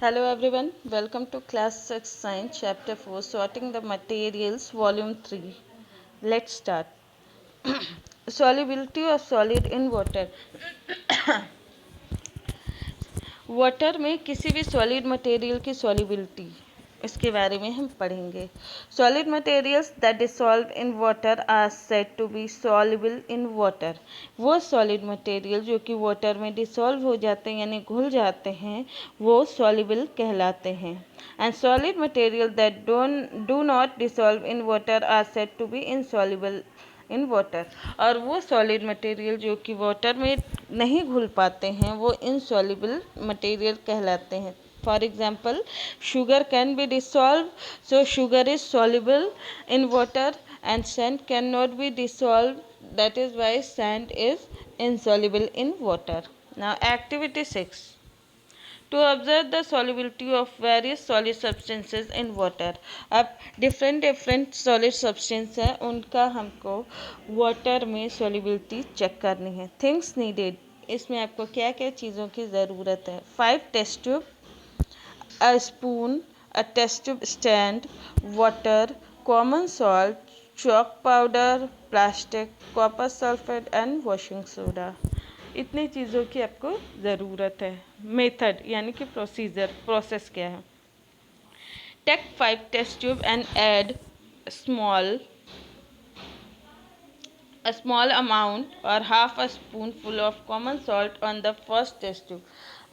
Hello everyone, welcome to class 6 science chapter 4 sorting the materials volume 3. Let's start. Solubility of solid in water. Water में किसी भी solid material की solubility इसके बारे में हम पढ़ेंगे. Solid materials that dissolve in water are said to be soluble in water. वो सॉलिड मटेरियल जो कि वाटर में डिसॉल्व हो जाते हैं यानी घुल जाते हैं वो सॉल्युबल कहलाते हैं. And solid material that do not dissolve in water are said to be insoluble in water. और वो सॉलिड मटेरियल जो कि वाटर में नहीं घुल पाते हैं वो इनसॉल्युबल मटेरियल कहलाते हैं. For example sugar can be dissolved, so sugar is soluble in water and sand cannot be dissolved, that is why sand is insoluble in water. Now activity 6, to observe the solubility of various solid substances in water. अब different solid substance है उनका हमको water में solubility check करनी है. Things needed, इसमें आपको क्या क्या चीज़ों की ज़रूरत है. 5 test tube, a spoon, a test tube stand, water, common salt, chalk powder, plastic, copper sulfate and washing soda. इतनी चीज़ों की आपको ज़रूरत है. मेथड यानी कि प्रोसेस क्या है. Take 5 test tube and add small a small amount or half a spoonful of common salt on the first test tube.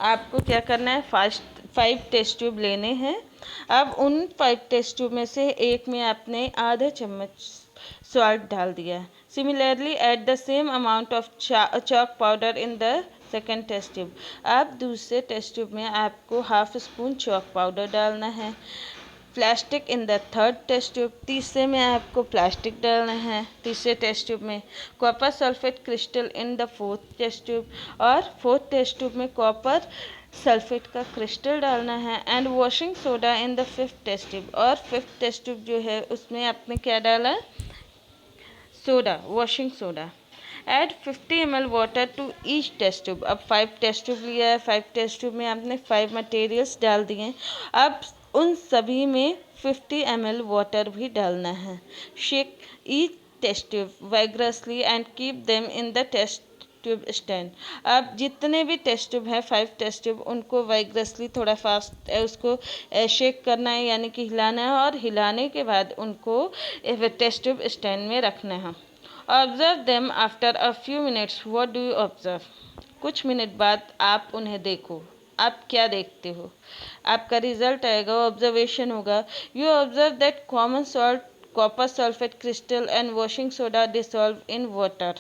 आपको क्या करना है, 5 टेस्ट ट्यूब लेने हैं. अब उन 5 टेस्ट ट्यूब में से एक में आपने आधा चम्मच सॉल्ट डाल दिया. Similarly add the same amount of chalk powder in the second test tube. अब दूसरे टेस्ट ट्यूब में आपको हाफ स्पून चॉक पाउडर डालना है. Plastic in the third test tube, तीसरे में आपको प्लास्टिक डालना है. तीसरे टेस्ट ट्यूब में copper sulphate crystal in the fourth test tube और फोर्थ टेस्ट ट्यूब में कॉपर सल्फेट का क्रिस्टल डालना है. And washing soda in the fifth test tube, और फिफ्थ टेस्ट ट्यूब जो है उसमें आपने क्या डाला, soda, washing soda. Add 50 ml water to each test tube. अब 5 टेस्ट ट्यूब लिया है, 5 टेस्ट ट्यूब में आपने 5 मटेरियल्स डाल दिए. अब उन सभी में 50 ml वाटर भी डालना है. Shake each test tube vigorously and keep them in the test tube stand. अब जितने भी टेस्ट ट्यूब है 5 टेस्ट ट्यूब उनको वाइग्रसली थोड़ा फास्ट उसको शेक करना है यानी कि हिलाना है और हिलाने के बाद उनको टेस्ट ट्यूब स्टैंड में रखना है. Observe them after a few minutes. What do you observe. कुछ मिनट बाद आप उन्हें देखो. आप क्या देखते हो, आपका रिजल्ट आएगा, ऑब्जर्वेशन होगा. You observe that common salt, copper sulphate crystal and washing soda dissolve in water.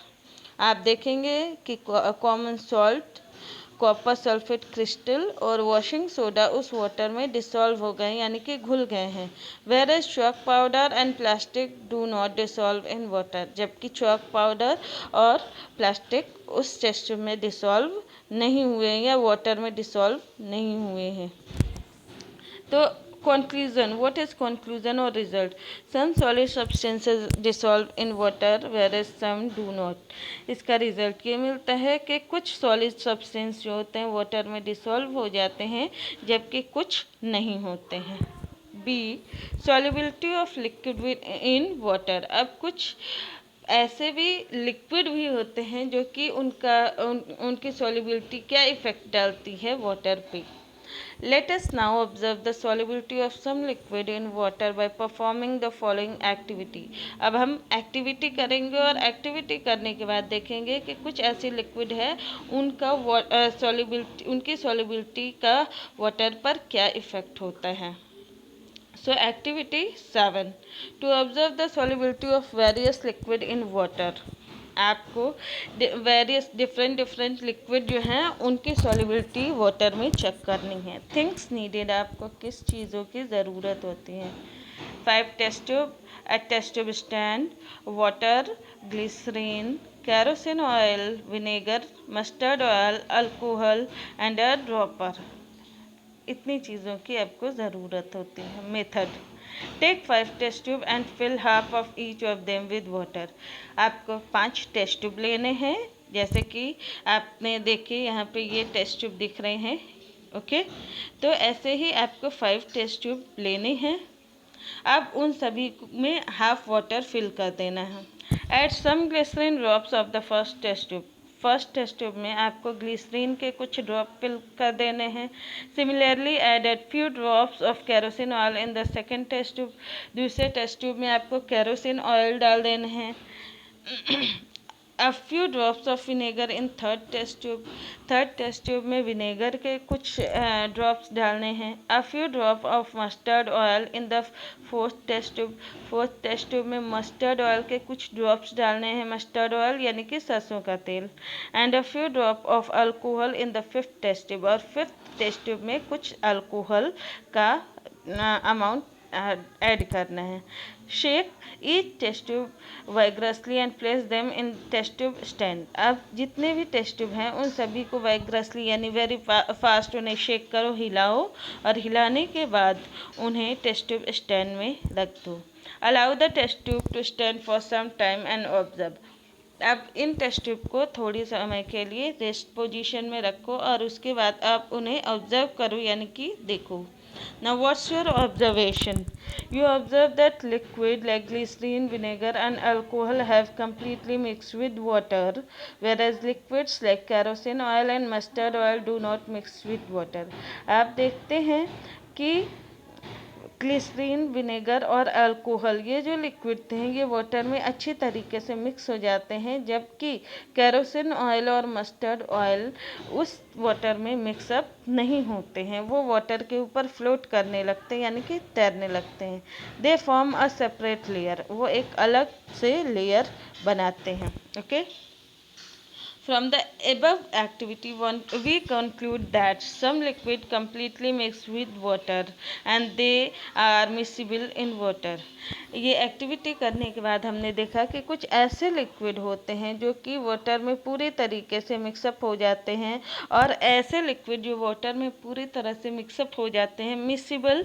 आप देखेंगे कि common salt, copper sulphate crystal और वॉशिंग सोडा उस वाटर में डिसॉल्व हो गए यानी कि घुल गए हैं. Whereas chalk powder and plastic do not dissolve in water. जबकि चॉक पाउडर और प्लास्टिक उस टेस्ट में डिसॉल्व नहीं हुए या वाटर में डिसॉल्व नहीं हुए हैं. तो conclusion, what is conclusion or result. Some solid substances dissolve in water whereas some do not. इसका रिजल्ट ये मिलता है कि कुछ सॉलिड सब्सटेंस जो होते हैं वाटर में डिसॉल्व हो जाते हैं जबकि कुछ नहीं होते हैं. B, solubility of liquid in water. अब कुछ ऐसे भी लिक्विड भी होते हैं जो कि उनकी सॉल्युबिलिटी क्या इफ़ेक्ट डालती है वाटर पे. Let us now observe the solubility of some liquid in water by performing the following activity. अब हम एक्टिविटी करेंगे और एक्टिविटी करने के बाद देखेंगे कि कुछ ऐसी लिक्विड है उनका उनकी सॉल्युबिलिटी का वाटर पर क्या इफ़ेक्ट होता है. So activity 7, to observe the solubility of various liquid in water. आपको वेरियस डिफरेंट लिक्विड जो हैं उनकी सॉल्युबिलिटी वाटर में चेक करनी है. थिंग्स नीडेड, आपको किस चीज़ों की ज़रूरत होती है. 5 test tube, a test tube stand, water, glycerine, kerosene oil, vinegar, mustard oil, alcohol and a dropper. इतनी चीज़ों की आपको ज़रूरत होती है. Method, take 5 test tube and fill half of each of them with water. आपको 5 टेस्ट ट्यूब लेने हैं. जैसे कि आपने देखिए यहाँ पे ये टेस्ट ट्यूब दिख रहे हैं, ओके, तो ऐसे ही आपको 5 टेस्ट ट्यूब लेने हैं। अब उन सभी में हाफ वाटर फिल कर देना है। Add some glycerine drops of the first test tube. First test tube में आपको ग्लिसरीन के कुछ ड्रॉप फिल कर देने हैं। Similarly added few drops of kerosene oil in the second test tube. दूसरे टेस्ट ट्यूब में आपको केरोसिन ऑयल डाल देने हैं। A few drops of vinegar in third test tube। Third test tube में विनेगर के कुछ ड्रॉप्स डालने हैं। A few drop of mustard oil in the fourth test tube. Fourth test tube में मस्टर्ड ऑयल के कुछ ड्रॉप्स डालने हैं। मस्टर्ड ऑयल यानी कि सरसों का तेल। And a few drop of alcohol in the fifth test tube। और फिफ्थ टेस्ट ट्यूब में कुछ अल्कोहल का अमाउंट ऐड करना है। Shake each test tube vigorously and place them in test tube stand. अब जितने भी टेस्ट ट्यूब हैं उन सभी को वाइग्रसली यानी वेरी फास्ट उन्हें शेक करो, हिलाओ, और हिलाने के बाद उन्हें टेस्ट ट्यूब स्टैंड में रख दो। Allow the test tube to stand for some time and observe. अब इन टेस्ट ट्यूब को थोड़ी समय के लिए रेस्ट पोजीशन में रखो और उसके बाद आप उन्हें ऑब्जर्व करो यानी कि देखो। Now what's your observation? You observe that liquid like glycerine, vinegar and alcohol have completely mixed with water, whereas liquids like kerosene oil and mustard oil do not mix with water। आप देखते हैं कि glycerine, vinegar और alcohol ये जो liquid थे ये water में अच्छी तरीके से मिक्स हो जाते हैं, जबकि केरोसिन ऑयल और मस्टर्ड ऑयल उस वाटर में मिक्सअप नहीं होते हैं, वो वाटर के ऊपर फ्लोट करने लगते हैं यानी कि तैरने लगते हैं। They form a separate layer, वो एक अलग से लेयर बनाते हैं। Okay, From the above activity, we conclude that some liquid completely mixed with water and they are miscible in water। ये एक्टिविटी करने के बाद हमने देखा कि कुछ ऐसे लिक्विड होते हैं जो कि वाटर में पूरी तरीके से मिक्सअप हो जाते हैं, और ऐसे लिक्विड जो वाटर में पूरी तरह से मिक्सअप हो जाते हैं मिसिबल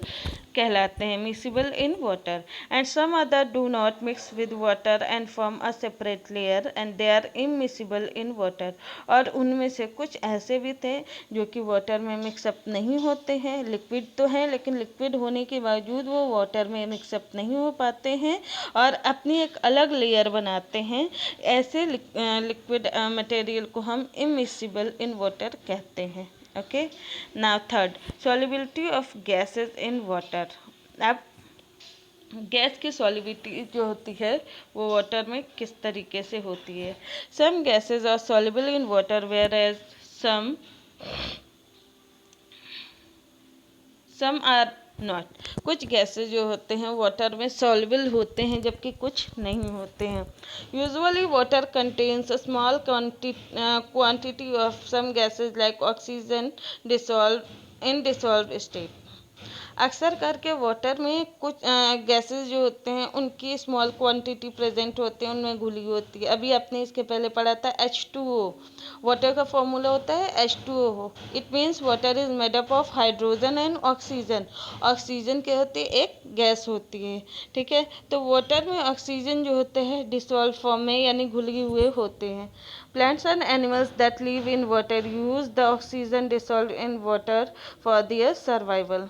कहलाते हैं, miscible in water. And some other do not mix with water and form a separate layer and they are immiscible in water. और उनमें से कुछ ऐसे भी थे जो कि वाटर में मिक्सअप नहीं होते हैं, लिक्विड तो हैं लेकिन लिक्विड होने के बावजूद वो वाटर में मिक्सअप नहीं हो पाते हैं और अपनी एक अलग लेयर बनाते हैं। ऐसे लिक्विड मटेरियल को हम इमिसिबल इन वाटर कहते हैं। Okay, now third, solubility of gases in water. अब गैस की सॉल्युबिलिटी जो होती है वो वाटर में किस तरीके से होती है। Some gases are soluble in water whereas some are not. कुछ गैसेस जो होते हैं वाटर में सॉल्युबल होते हैं जबकि कुछ नहीं होते हैं। Usually water contains a small quantity of some gases like oxygen dissolve in dissolve state. अक्सर करके वाटर में कुछ गैसेस जो होते हैं उनकी स्मॉल क्वांटिटी प्रेजेंट होते हैं, उनमें घुली होती है। अभी आपने इसके पहले पढ़ा था H2O। वाटर का फॉर्मूला होता है H2O। It means water is made up of hydrogen and oxygen. Oxygen क्या होती है, एक गैस होती है, ठीक है। तो वाटर में ऑक्सीजन जो होते हैं डिसॉल्व फॉर्म में यानी घुले हुए होते हैं। Plants and animals that live in water use the oxygen dissolved in water for their survival।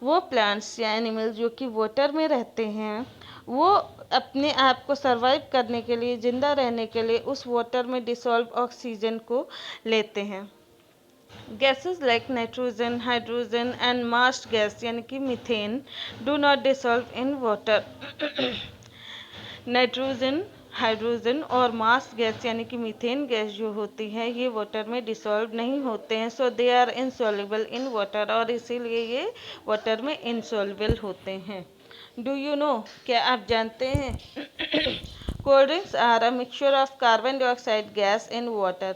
वो प्लांट्स या एनिमल जो कि वाटर में रहते हैं वो अपने आप को सरवाइव करने के लिए, जिंदा रहने के लिए उस वाटर में डिसॉल्व ऑक्सीजन को लेते हैं। Gases like nitrogen, hydrogen and मास्ट गैस यानी कि methane do not dissolve in water. Nitrogen, hydrogen और मास गैस यानी कि मीथेन गैस जो होती है ये वाटर में डिसॉल्व नहीं होते हैं। So they are insoluble in water, और इसीलिए ये वाटर में इनसॉल्युबल होते हैं। डू यू नो, क्या आप जानते हैं cold drinks are a mixture of carbon dioxide gas in water.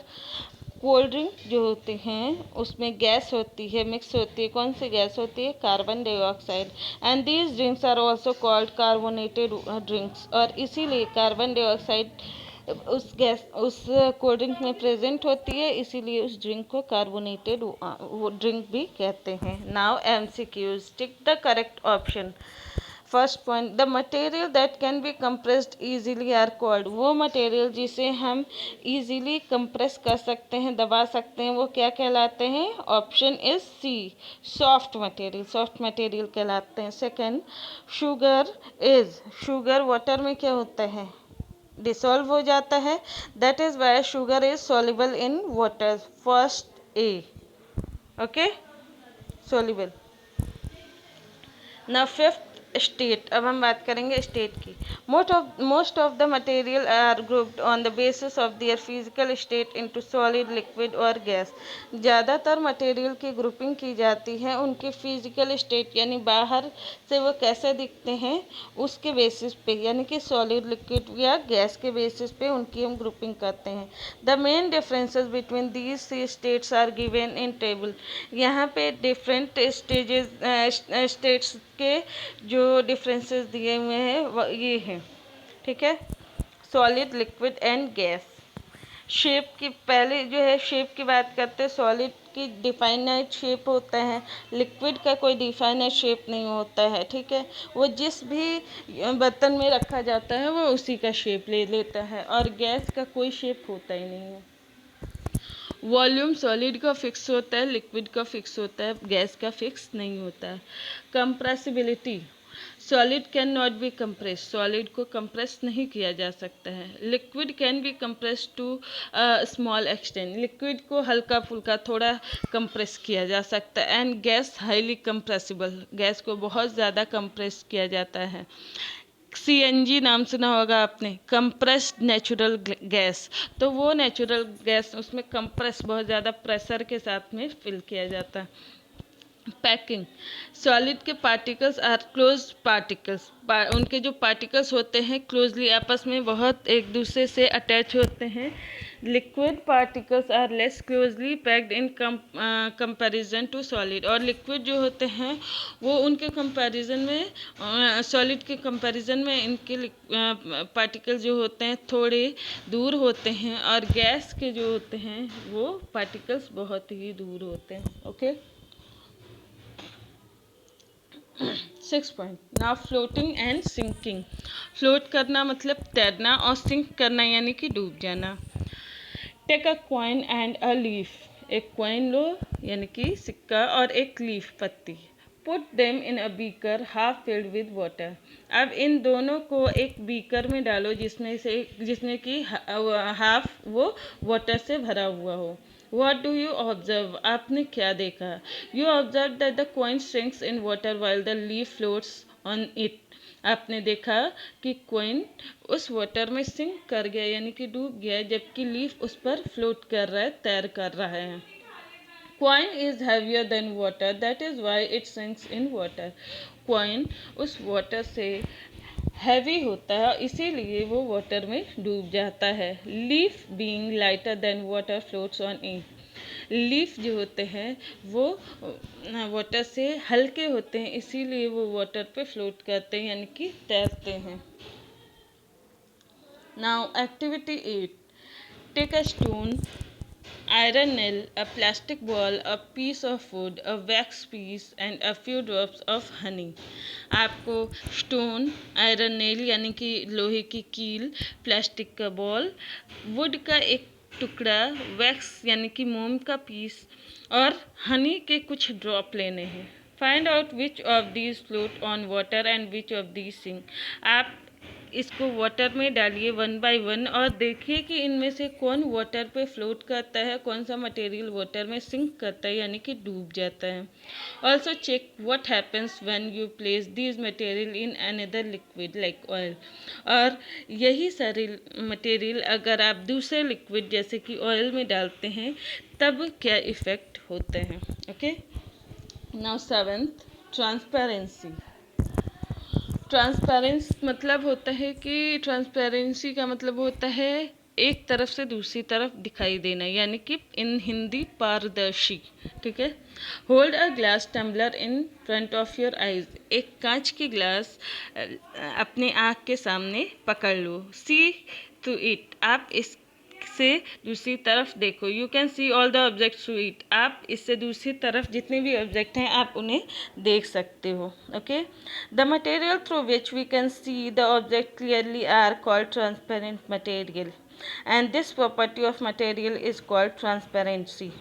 Cold drink जो होते हैं उसमें गैस होती है, मिक्स होती है। कौन सी गैस होती है, carbon dioxide. And these drinks are also called carbonated drinks, और इसीलिए कार्बन डाइऑक्साइड उस कोल्ड ड्रिंक में प्रेजेंट होती है, इसीलिए उस ड्रिंक को कार्बोनेटेड ड्रिंक भी कहते हैं। Now MCQs, tick the correct option. First point, the material that can be compressed easily are called, वो मटेरियल जिसे हम ईजीली कंप्रेस कर सकते हैं, दबा सकते हैं, वो क्या कहलाते हैं? Option is C, soft material, soft material कहलाते हैं। Second, sugar is, sugar water में क्या होता है? डिसॉल्व हो जाता है, that is why sugar is soluble in water, first A, okay, soluble. ना फिफ्थ, स्टेट, अब हम बात करेंगे स्टेट की। Most of the material are grouped on the basis of their physical state into solid, liquid और gas. ज़्यादातर material की grouping की जाती है उनके फिजिकल स्टेट यानी बाहर से वो कैसे दिखते हैं उसके बेसिस पे, यानी कि सॉलिड, लिक्विड या गैस के बेसिस पे उनकी हम ग्रुपिंग करते हैं। The main differences between these three states are given in table. यहाँ पे डिफरेंट स्टेट्स के जो डिफरेंसेस दिए हुए हैं ये हैं, ठीक है। Solid, liquid and gas. Shape की पहले जो है शेप की बात करते हैं। सॉलिड की डिफाइनाइट शेप होता है, लिक्विड का कोई डिफाइनाइट शेप नहीं होता है, ठीक है। वो जिस भी बर्तन में रखा जाता है वो उसी का शेप ले लेता है, और गैस का कोई शेप होता ही नहीं है। वॉल्यूम सॉलिड का फिक्स होता है, लिक्विड का फिक्स होता है, गैस का फिक्स नहीं होता है। Compressibility, solid can not be compress, solid को कंप्रेस नहीं किया जा सकता है। Liquid can be compress to small extent, liquid को हल्का फुल्का थोड़ा कंप्रेस किया जा सकता है। And gas highly compressible, gas को बहुत ज़्यादा कंप्रेस किया जाता है। CNG नाम सुना होगा आपने, कंप्रेस्ड नेचुरल गैस, तो वो नेचुरल गैस उसमें कंप्रेस बहुत ज़्यादा प्रेशर के साथ में फिल किया जाता है। पैकिंग, सॉलिड के पार्टिकल्स आर क्लोज पार्टिकल्स, उनके जो पार्टिकल्स होते हैं क्लोजली आपस में बहुत एक दूसरे से अटैच होते हैं। Liquid particles are less closely packed in comparison to solid, और लिक्विड जो होते हैं वो उनके कंपैरिजन में सॉलिड के कंपैरिजन में इनके पार्टिकल जो होते हैं थोड़े दूर होते हैं, और गैस के जो होते हैं वो पार्टिकल्स बहुत ही दूर होते हैं, okay. 6 point, now floating and sinking. Float करना मतलब तैरना, और सिंक करना यानी कि डूब जाना। Take a coin and a leaf, एक कॉइन लो यानी कि सिक्का और एक लीफ पत्ती। Put them in a beaker half filled with water, अब इन दोनों को एक बीकर में डालो जिसमें कि हाफ वो वाटर से भरा हुआ हो। What do you observe? आपने क्या देखा? You observe that the coin sinks in water while the leaf floats on it. आपने देखा कि कॉइन उस वाटर में सिंक कर गया यानी कि डूब गया, जबकि लीफ उस पर फ्लोट कर रहा है, तैर कर रहा है। Coin is heavier than water, that is why it sinks in water. Coin उस वाटर से हैवी होता है और इसीलिए वो वाटर में डूब जाता है। Leaf being lighter than water floats on it, leaf जो होते हैं वो वाटर से हल्के होते हैं इसीलिए वो वाटर पे फ्लोट करते हैं यानी कि तैरते हैं। Now activity 8, take a stone, iron nail, a plastic ball, a piece of wood, a wax piece and a few drops of honey. आपको स्टोन, आयरन नेल यानी कि लोहे की कील, प्लास्टिक का बॉल, वुड का एक टुकड़ा, वैक्स यानी कि मोम का पीस और हनी के कुछ ड्रॉप लेने हैं। Find out which of these float on water and which of these sink. आप इसको वाटर में डालिए 1 बाय 1 और देखिए कि इनमें से कौन वाटर पे फ्लोट करता है, कौन सा मटेरियल वाटर में सिंक करता है यानी कि डूब जाता है। Also check what happens when you place these material in another liquid like oil, और यही सारे मटेरियल अगर आप दूसरे लिक्विड जैसे कि ऑयल में डालते हैं तब क्या इफ़ेक्ट होते हैं, okay. Now 7th, transparency. Transparency मतलब होता है कि ट्रांसपेरेंसी का मतलब होता है एक तरफ से दूसरी तरफ दिखाई देना यानी कि इन हिंदी पारदर्शी, ठीक है। Hold a glass tumbler in front of your eyes, एक कांच की ग्लास अपने आँख के सामने पकड़ लो। सी टू इट, आप इस से दूसरी तरफ देखो। You can see all the objects through it. आप इससे दूसरी तरफ जितने भी ऑब्जेक्ट हैं आप उन्हें देख सकते हो। Okay, the material through which we can see the object clearly are called transparent material and this property of material is called transparency.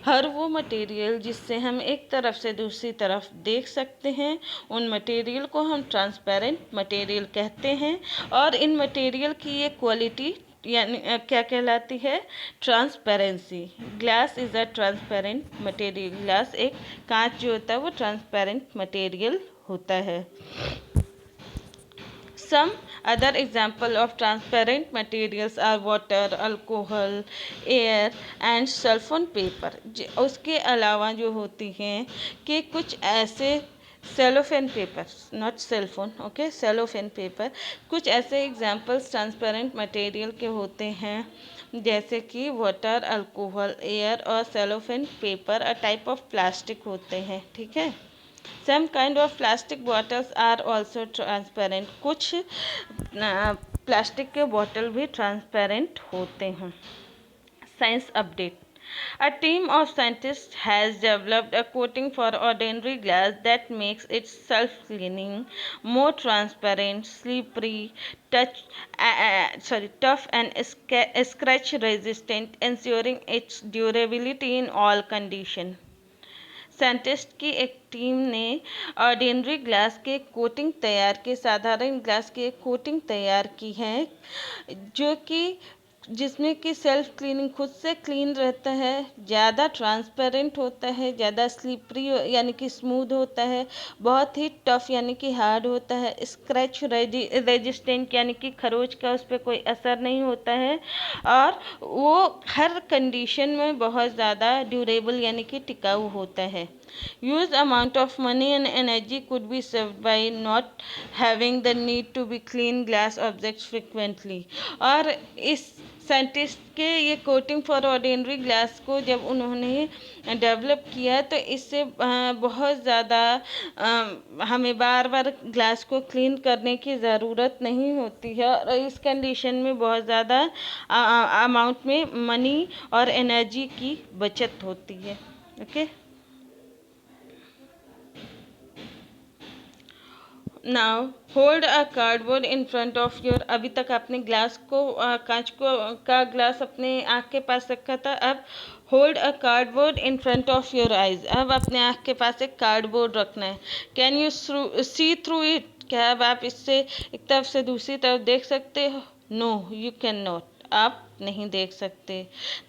हर वो मटेरियल जिससे हम एक तरफ से दूसरी तरफ देख सकते हैं उन मटेरियल को हम ट्रांसपेरेंट मटेरियल कहते हैं। और इन मटेरियल की ये क्वालिटी यानी क्या कहलाती है? Transparency. Glass is a transparent material. Glass एक कांच जो होता है वो ट्रांसपेरेंट मटेरियल होता है। Some other example of transparent materials are water, alcohol, air and cellphone paper। उसके अलावा जो होती हैं कि कुछ ऐसे cellophane paper, not cellphone, okay, cellophane paper, कुछ ऐसे एग्जाम्पल्स ट्रांसपेरेंट मटेरियल के होते हैं जैसे कि वाटर, अल्कोहल, एयर और cellophane paper a type of plastic होते हैं। ठीक है, some kind of plastic bottles are also transparent. कुछ प्लास्टिक के बॉटल भी ट्रांसपेरेंट होते हैं। Science update. A team of scientists has developed a coating for ordinary glass that makes it self-cleaning, more transparent, slippery, tough and scratch-resistant, ensuring its durability in all conditions। Scientist की एक team ने ordinary glass के coating तैयार की, साधारण glass की एक coating तैयार की है जो कि जिसमें कि सेल्फ क्लीनिंग, खुद से क्लीन रहता है, ज़्यादा ट्रांसपेरेंट होता है, ज़्यादा स्लिपरी यानी कि स्मूथ होता है, बहुत ही टफ़ यानी कि हार्ड होता है, स्क्रैच रेजिस्टेंट यानी कि खरोच का उस पर कोई असर नहीं होता है, और वो हर कंडीशन में बहुत ज़्यादा ड्यूरेबल यानी कि टिकाऊ होता है। Huge amount of money and energy could be saved by not having the need to be clean glass objects frequently। और इस साइंटिस्ट के ये कोटिंग फॉर ऑर्डिनरी ग्लास को जब उन्होंने डेवलप किया तो इससे बहुत ज़्यादा हमें बार बार ग्लास को क्लीन करने की ज़रूरत नहीं होती है और इस कंडीशन में बहुत ज़्यादा अमाउंट में मनी और एनर्जी की बचत होती है। Okay, now hold a cardboard in front of your. अभी तक आपने ग्लास को कांच को का ग्लास अपने आँख के पास रखा था, अब hold a cardboard in front of your eyes. अब अपने आँख के पास एक कार्डबोर्ड रखना है। Can you see through it? क्या अब आप इससे एक तरफ से दूसरी तरफ देख सकते हो? No, you can not. आप नहीं देख सकते।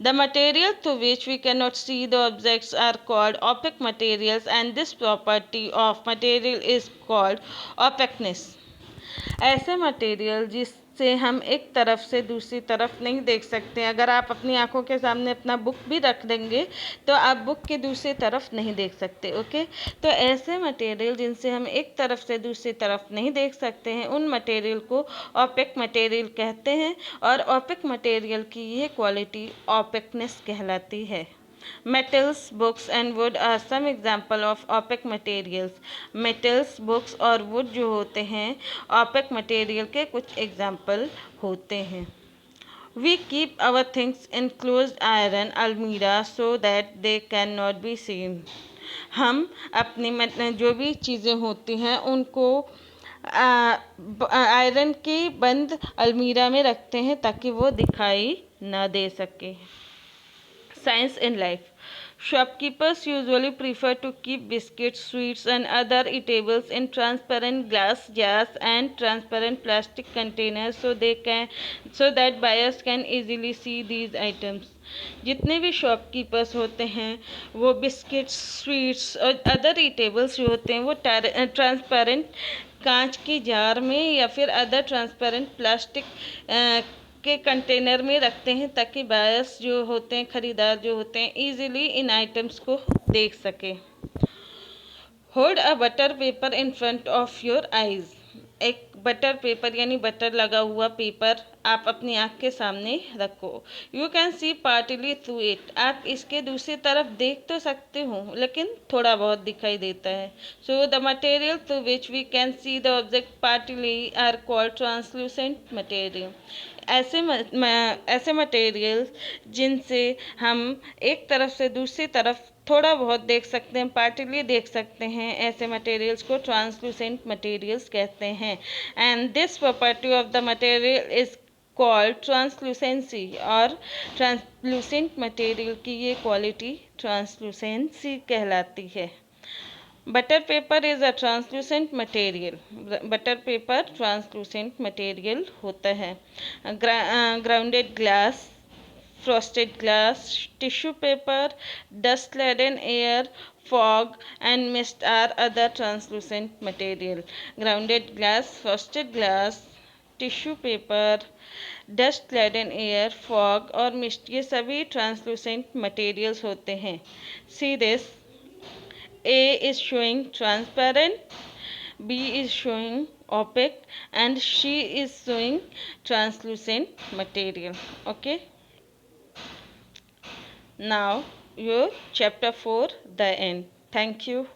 The material through which we can not see the objects are called opaque materials and this property of material is called opaqueness. ऐसे मटेरियल जिससे हम एक तरफ से दूसरी तरफ नहीं देख सकते। अगर आप अपनी आंखों के सामने अपना बुक भी रख देंगे तो आप बुक की दूसरी तरफ नहीं देख सकते। ओके, तो ऐसे मटेरियल जिनसे हम एक तरफ से दूसरी तरफ नहीं देख सकते हैं उन मटेरियल को ओपेक मटेरियल कहते हैं और ओपेक मटेरियल की ये क्वालिटी ओपेकनेस कहलाती है। Metals, books and wood are some example of opaque materials। Metals, books और wood जो होते हैं opaque material के कुछ example होते हैं। We keep our things in closed iron almirah so that they cannot be seen। हम अपनी जो भी चीज़ें होती हैं उनको आयरन की बंद अलमीरा में रखते हैं ताकि वो दिखाई ना दे सके। Science in life। Shopkeepers usually prefer to keep biscuits, sweets and other eatables in transparent glass jars and transparent plastic containers so that buyers can easily see these items। जितने भी शॉपकीपर्स होते हैं वो बिस्किट्स, स्वीट्स और other eatables जो होते हैं वो ट्रांसपेरेंट कांच की जार में या फिर अदर ट्रांसपेरेंट प्लास्टिक के कंटेनर में रखते हैं ताकि बायर्स जो होते हैं, ख़रीदार जो होते हैं, इजीली इन आइटम्स को देख सकें। Hold a butter paper in front of your eyes. एक बटर पेपर यानी बटर लगा हुआ पेपर आप अपनी आँख के सामने रखो। You can see partly through it, आप इसके दूसरी तरफ देख तो सकते हो लेकिन थोड़ा बहुत दिखाई देता है। So the material through which we can see the object partly are called translucent material. ऐसे मटेरियल जिनसे हम एक तरफ से दूसरी तरफ थोड़ा बहुत देख सकते हैं, पार्टली देख सकते हैं, ऐसे मटेरियल्स को ट्रांसलूसेंट मटेरियल्स कहते हैं। And this property of the material is called translucency, और ट्रांसलूसेंट मटेरियल की ये क्वालिटी ट्रांसलूसेंसी कहलाती है। Butter paper is a translucent material, butter paper translucent material होता है। Grounded glass, frosted glass, tissue paper, dust-laden air, fog and mist are other translucent material. Grounded glass, frosted glass, tissue paper, dust laden air, fog और mist, ये सभी translucent materials होते हैं। See this, A is showing transparent, B is showing opaque and C is showing translucent material. Okay. Now your chapter 4, the end. Thank you.